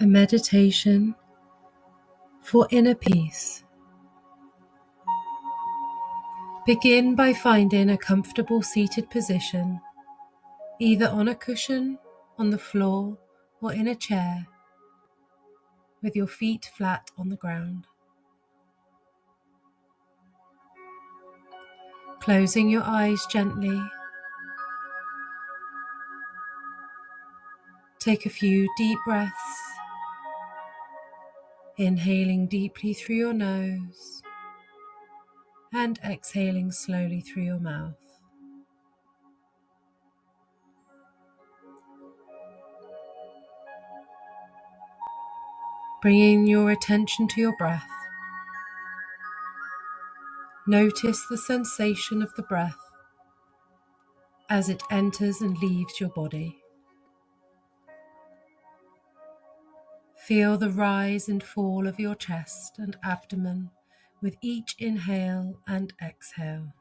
a meditation for inner peace. Begin by finding a comfortable seated position, either on a cushion, on the floor, or in a chair, with your feet flat on the ground. Closing your eyes gently, take a few deep breaths, inhaling deeply through your nose and exhaling slowly through your mouth. Bringing your attention to your breath. Notice the sensation of the breath as it enters and leaves your body. Feel the rise and fall of your chest and abdomen with each inhale and exhale.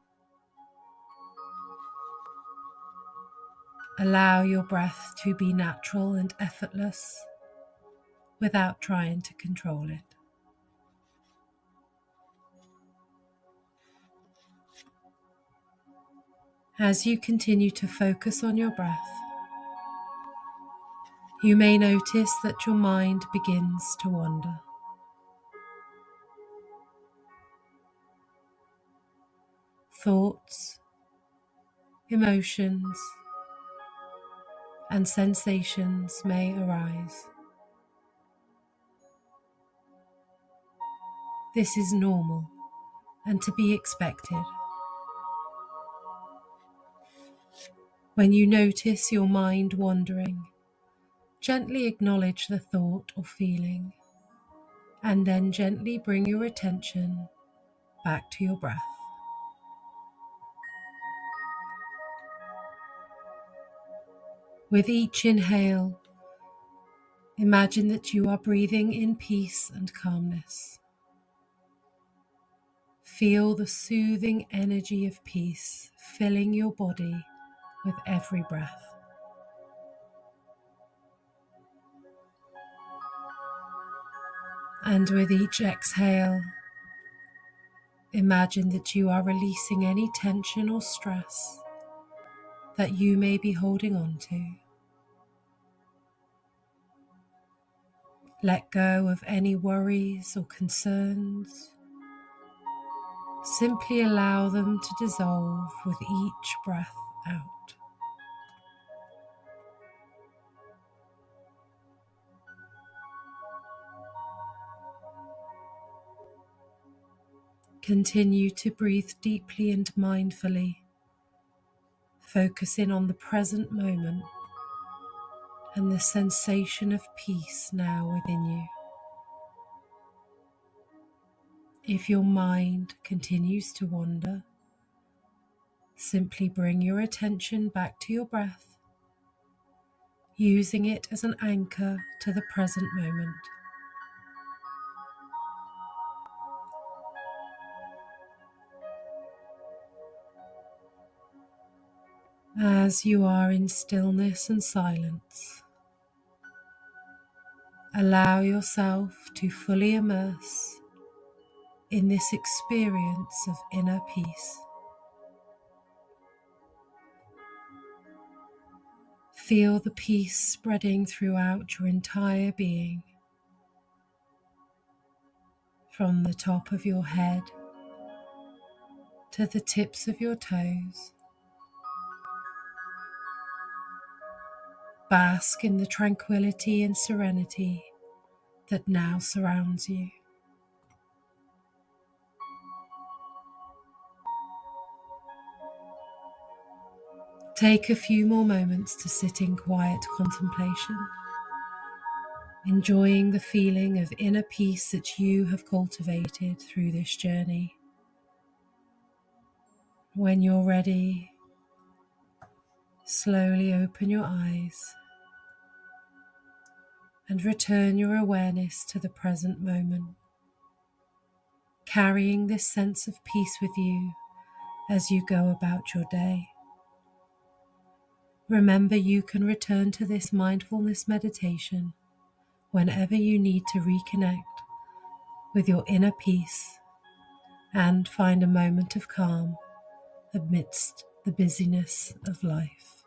Allow your breath to be natural and effortless without trying to control it. As you continue to focus on your breath, you may notice that your mind begins to wander. Thoughts, emotions, and sensations may arise. This is normal and to be expected. When you notice your mind wandering, gently acknowledge the thought or feeling, and then gently bring your attention back to your breath. With each inhale, imagine that you are breathing in peace and calmness. Feel the soothing energy of peace filling your body with every breath. And with each exhale, imagine that you are releasing any tension or stress that you may be holding on to. Let go of any worries or concerns. Simply allow them to dissolve with each breath out. Continue to breathe deeply and mindfully, focusing on the present moment and the sensation of peace now within you. If your mind continues to wander, simply bring your attention back to your breath, using it as an anchor to the present moment. As you are in stillness and silence, allow yourself to fully immerse in this experience of inner peace. Feel the peace spreading throughout your entire being, from the top of your head to the tips of your toes. Bask in the tranquillity and serenity that now surrounds you. Take a few more moments to sit in quiet contemplation, enjoying the feeling of inner peace that you have cultivated through this journey. When you're ready, slowly open your eyes and return your awareness to the present moment, carrying this sense of peace with you as you go about your day. Remember, you can return to this mindfulness meditation whenever you need to reconnect with your inner peace and find a moment of calm amidst the busyness of life.